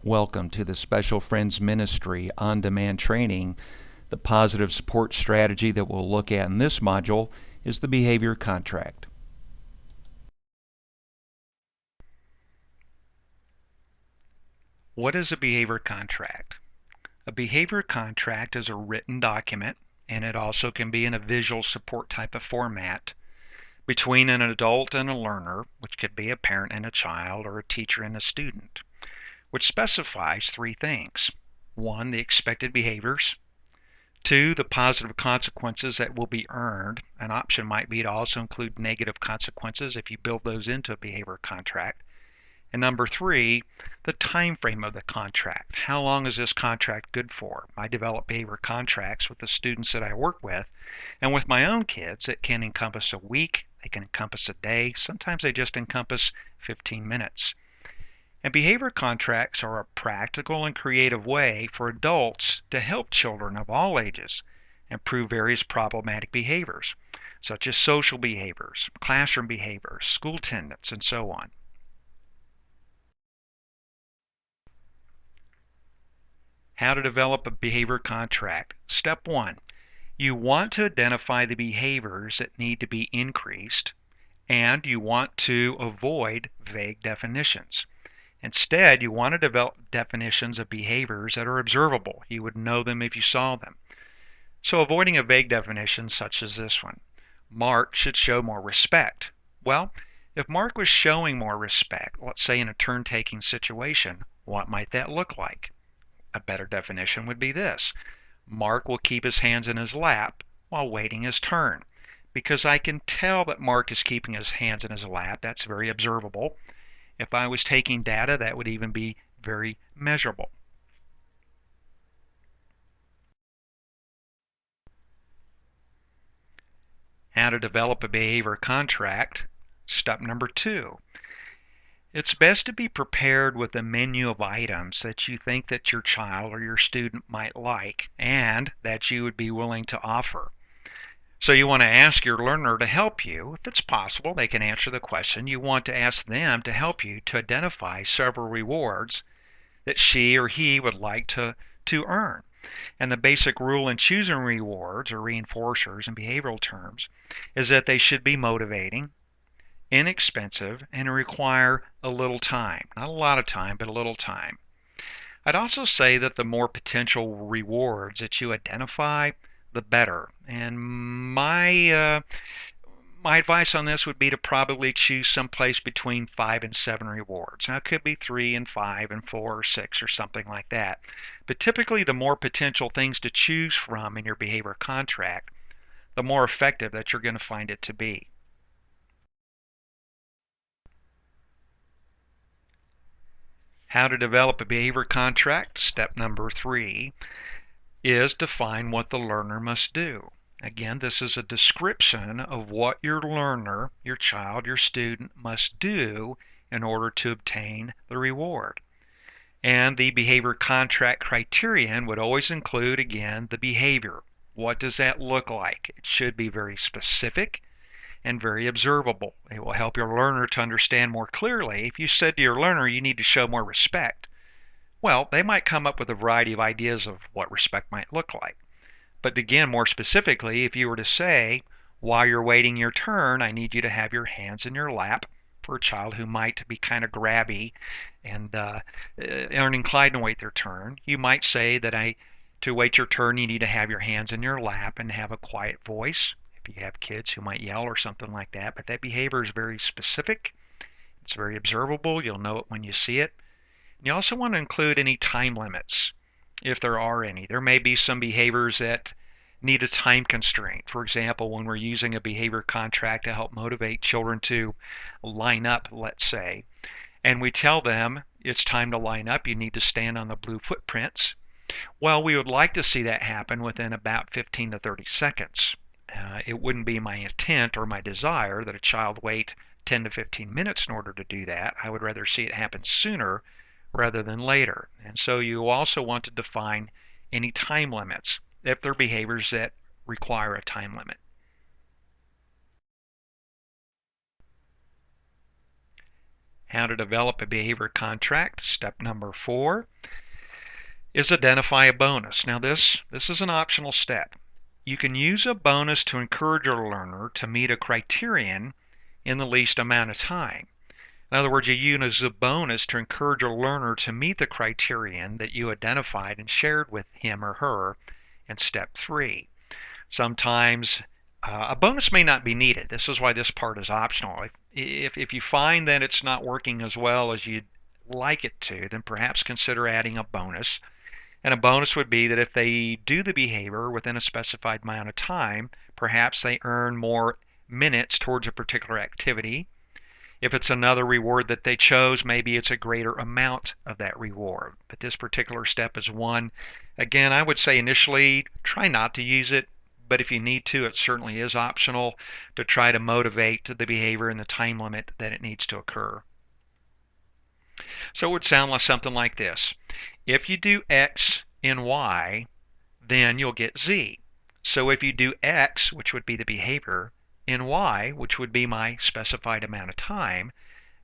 Welcome to the Special Friends Ministry on-demand training. The positive support strategy that we'll look at in this module is the behavior contract. What is a behavior contract? A behavior contract is a written document, and it also can be in a visual support type of format, between an adult and a learner, which could be a parent and a child or a teacher and a student, which specifies three things. One, the expected behaviors. Two, the positive consequences that will be earned. An option might be to also include negative consequences if you build those into a behavior contract. And number three, the time frame of the contract. How long is this contract good for? I develop behavior contracts with the students that I work with, and with my own kids, it can encompass a week, they can encompass a day, sometimes they just encompass 15 minutes. And behavior contracts are a practical and creative way for adults to help children of all ages improve various problematic behaviors, such as social behaviors, classroom behaviors, school attendance, and so on. How to develop a behavior contract. Step one, you want to identify the behaviors that need to be increased, and you want to avoid vague definitions. Instead, you want to develop definitions of behaviors that are observable. You would know them if you saw them. So avoiding a vague definition such as this one. Mark should show more respect. Well, if Mark was showing more respect, let's say in a turn-taking situation, what might that look like? A better definition would be this. Mark will keep his hands in his lap while waiting his turn. Because I can tell that Mark is keeping his hands in his lap, that's very observable. If I was taking data, that would even be very measurable. How to develop a behavior contract. Step number two. It's best to be prepared with a menu of items that you think that your child or your student might like and that you would be willing to offer. So you want to ask your learner to help you. If it's possible, they can answer the question. You want to ask them to help you to identify several rewards that she or he would like to earn. And the basic rule in choosing rewards or reinforcers in behavioral terms is that they should be motivating, inexpensive, and require a little time. Not a lot of time, but a little time. I'd also say that the more potential rewards that you identify, the better. And my advice on this would be to probably choose someplace between 5 and 7 rewards. Now, it could be 3 and 5 and 4 or 6 or something like that. But typically, the more potential things to choose from in your behavior contract, the more effective that you're going to find it to be. How to develop a behavior contract. Step number 3 is define what the learner must do. Again, this is a description of what your learner, your child, your student must do in order to obtain the reward. And the behavior contract criterion would always include, again, the behavior. What does that look like? It should be very specific and very observable. It will help your learner to understand more clearly. If you said to your learner, you need to show more respect, well, they might come up with a variety of ideas of what respect might look like. But again, more specifically, if you were to say, while you're waiting your turn, I need you to have your hands in your lap, for a child who might be kind of grabby and aren't inclined to wait their turn, you might say that to wait your turn, you need to have your hands in your lap and have a quiet voice. If you have kids who might yell or something like that, but that behavior is very specific. It's very observable. You'll know it when you see it. And you also want to include any time limits, if there are any. There may be some behaviors that need a time constraint. For example, when we're using a behavior contract to help motivate children to line up, let's say, and we tell them it's time to line up, you need to stand on the blue footprints. Well, we would like to see that happen within about 15 to 30 seconds. It wouldn't be my intent or my desire that a child wait 10 to 15 minutes in order to do that. I would rather see it happen sooner rather than later. And so you also want to define any time limits if there are behaviors that require a time limit. How to develop a behavior contract. Step number 4 is identify a bonus. Now this is an optional step. You can use a bonus to encourage a learner to meet a criterion in the least amount of time. In other words, you use a bonus to encourage a learner to meet the criterion that you identified and shared with him or her in step 3. Sometimes a bonus may not be needed. This is why this part is optional. If you find that it's not working as well as you'd like it to, then perhaps consider adding a bonus. And a bonus would be that if they do the behavior within a specified amount of time, perhaps they earn more minutes towards a particular activity. If it's another reward that they chose, maybe it's a greater amount of that reward. But this particular step is one. Again, I would say initially try not to use it, but if you need to, it certainly is optional to try to motivate the behavior in the time limit that it needs to occur. So it would sound like something like this. If you do X in Y, then you'll get Z. So if you do X, which would be the behavior, in Y, which would be my specified amount of time,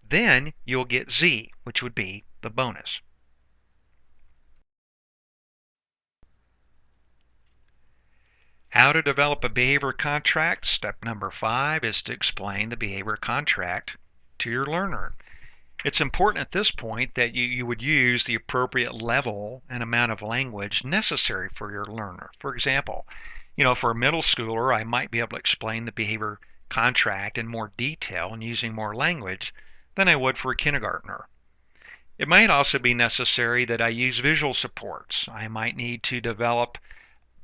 then you'll get Z, which would be the bonus. How to develop a behavior contract. Step number 5 is to explain the behavior contract to your learner. It's important at this point that you would use the appropriate level and amount of language necessary for your learner. For example, for a middle schooler, I might be able to explain the behavior contract in more detail and using more language than I would for a kindergartner. It might also be necessary that I use visual supports. I might need to develop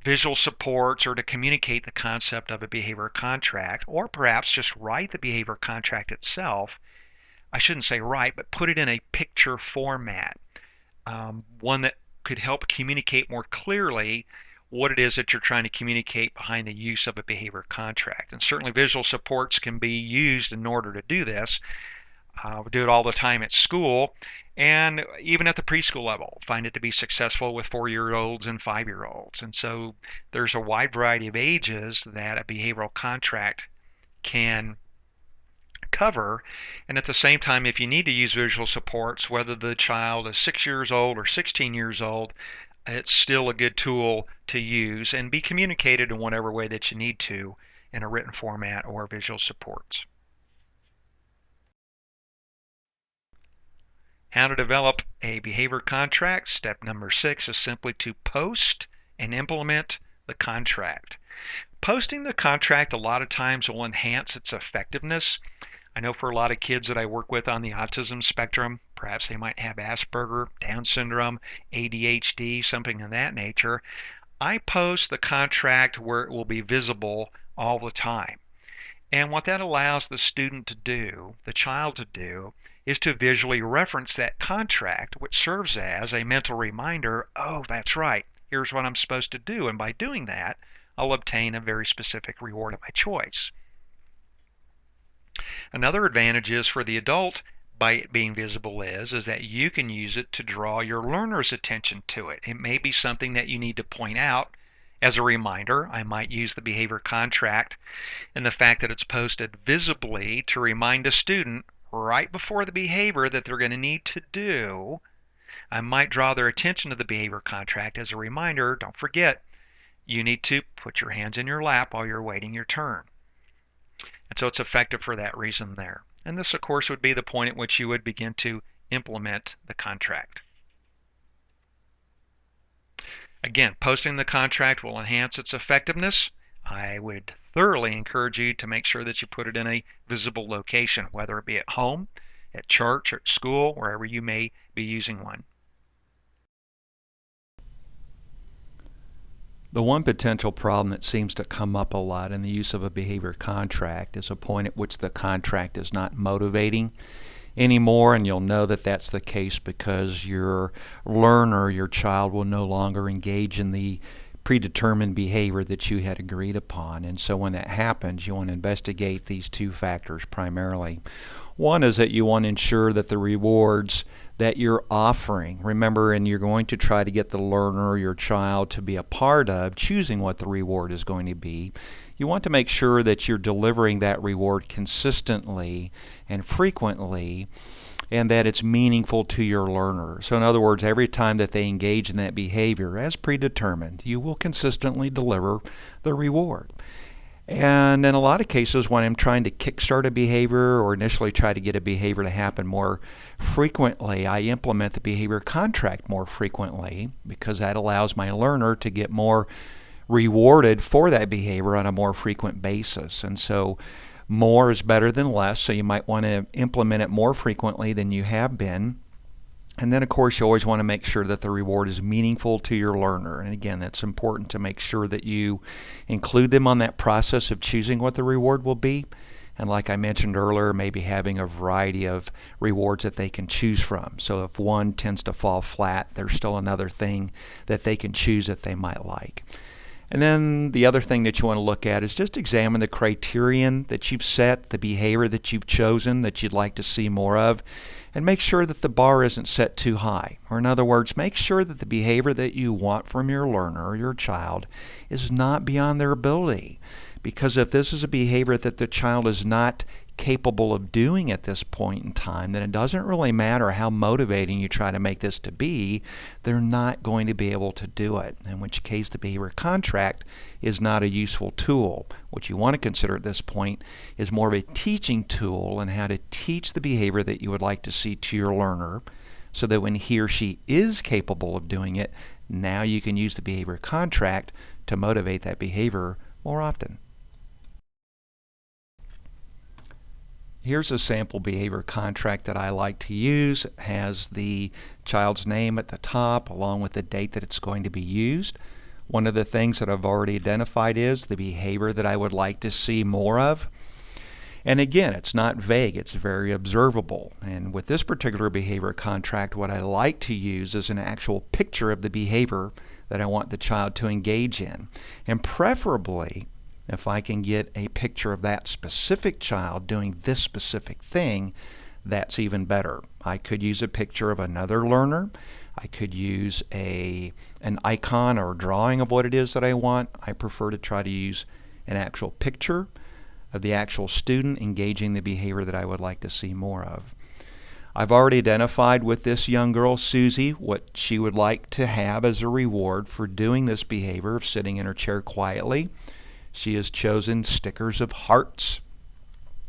visual supports or to communicate the concept of a behavior contract, or perhaps just write the behavior contract itself. I shouldn't say write, but put it in a picture format, one that could help communicate more clearly what it is that you're trying to communicate behind the use of a behavior contract. And certainly visual supports can be used in order to do this. We do it all the time at school and even at the preschool level. Find it to be successful with 4-year-olds and 5-year-olds. And so there's a wide variety of ages that a behavioral contract can cover. And at the same time, if you need to use visual supports, whether the child is 6 years old or 16 years old, it's still a good tool to use and be communicated in whatever way that you need to in a written format or visual supports. How to develop a behavior contract. Step number 6 is simply to post and implement the contract. Posting the contract a lot of times will enhance its effectiveness. I know for a lot of kids that I work with on the autism spectrum, perhaps they might have Asperger, Down syndrome, ADHD, something of that nature. I post the contract where it will be visible all the time. And what that allows the student to do, the child to do, is to visually reference that contract, which serves as a mental reminder, oh, that's right, here's what I'm supposed to do. And by doing that, I'll obtain a very specific reward of my choice. Another advantage is for the adult by it being visible is that you can use it to draw your learner's attention to it. It may be something that you need to point out as a reminder. I might use the behavior contract and the fact that it's posted visibly to remind a student right before the behavior that they're going to need to do. I might draw their attention to the behavior contract as a reminder, don't forget, you need to put your hands in your lap while you're waiting your turn. And so it's effective for that reason there. And this, of course, would be the point at which you would begin to implement the contract. Again, posting the contract will enhance its effectiveness. I would thoroughly encourage you to make sure that you put it in a visible location, whether it be at home, at church, or at school, wherever you may be using one. The one potential problem that seems to come up a lot in the use of a behavior contract is a point at which the contract is not motivating anymore, and you'll know that that's the case because your learner, your child, will no longer engage in the predetermined behavior that you had agreed upon. And so when that happens, you want to investigate these two factors primarily. One is that you want to ensure that the rewards that you're offering, remember, and you're going to try to get the learner or your child to be a part of choosing what the reward is going to be. You want to make sure that you're delivering that reward consistently and frequently and that it's meaningful to your learner. So in other words, every time that they engage in that behavior as predetermined, you will consistently deliver the reward. And in a lot of cases, when I'm trying to kickstart a behavior or initially try to get a behavior to happen more frequently, I implement the behavior contract more frequently because that allows my learner to get more rewarded for that behavior on a more frequent basis. And so more is better than less, so you might want to implement it more frequently than you have been. And then, of course, you always want to make sure that the reward is meaningful to your learner. And again, that's important to make sure that you include them on that process of choosing what the reward will be. And like I mentioned earlier, maybe having a variety of rewards that they can choose from. So if one tends to fall flat, there's still another thing that they can choose that they might like. And then the other thing that you want to look at is just examine the criterion that you've set, the behavior that you've chosen that you'd like to see more of, and make sure that the bar isn't set too high. Or in other words, make sure that the behavior that you want from your learner or your child is not beyond their ability. Because if this is a behavior that the child is not capable of doing at this point in time, then it doesn't really matter how motivating you try to make this to be, they're not going to be able to do it, in which case the behavior contract is not a useful tool. What you want to consider at this point is more of a teaching tool and how to teach the behavior that you would like to see to your learner so that when he or she is capable of doing it, now you can use the behavior contract to motivate that behavior more often. Here's a sample behavior contract that I like to use. It has the child's name at the top along with the date that it's going to be used. One of the things that I've already identified is the behavior that I would like to see more of. And again, it's not vague, it's very observable. And with this particular behavior contract, what I like to use is an actual picture of the behavior that I want the child to engage in. And preferably, if I can get a picture of that specific child doing this specific thing, that's even better. I could use a picture of another learner. I could use an icon or drawing of what it is that I want. I prefer to try to use an actual picture of the actual student engaging the behavior that I would like to see more of. I've already identified with this young girl, Susie, what she would like to have as a reward for doing this behavior of sitting in her chair quietly. She has chosen stickers of hearts,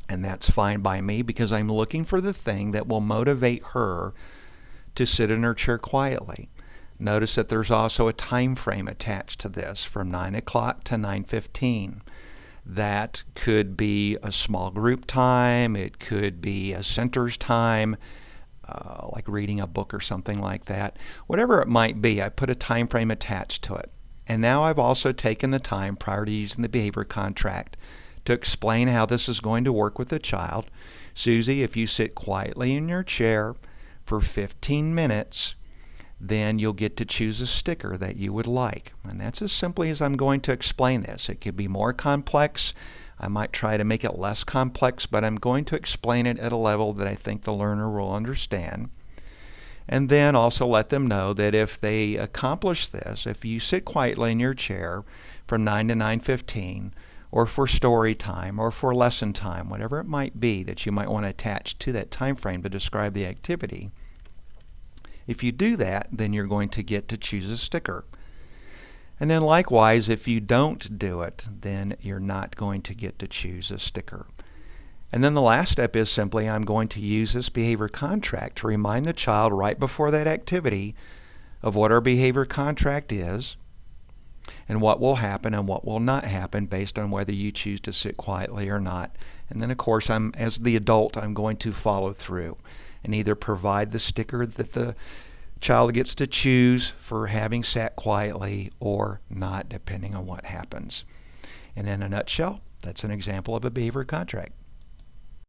and that's fine by me because I'm looking for the thing that will motivate her to sit in her chair quietly. Notice that there's also a time frame attached to this from 9 o'clock to 9:15. That could be a small group time, it could be a centers time, like reading a book or something like that. Whatever it might be, I put a time frame attached to it. And now I've also taken the time prior to using the behavior contract to explain how this is going to work with the child. Susie, if you sit quietly in your chair for 15 minutes, then you'll get to choose a sticker that you would like. And that's as simply as I'm going to explain this. It could be more complex. I might try to make it less complex, but I'm going to explain it at a level that I think the learner will understand. And then also let them know that if they accomplish this, if you sit quietly in your chair from 9 to 9:15, or for story time, or for lesson time, whatever it might be that you might want to attach to that time frame to describe the activity, if you do that, then you're going to get to choose a sticker. And then likewise, if you don't do it, then you're not going to get to choose a sticker. And then the last step is simply I'm going to use this behavior contract to remind the child right before that activity of what our behavior contract is and what will happen and what will not happen based on whether you choose to sit quietly or not. And then of course, as the adult, I'm going to follow through and either provide the sticker that the child gets to choose for having sat quietly or not, depending on what happens. And in a nutshell, that's an example of a behavior contract.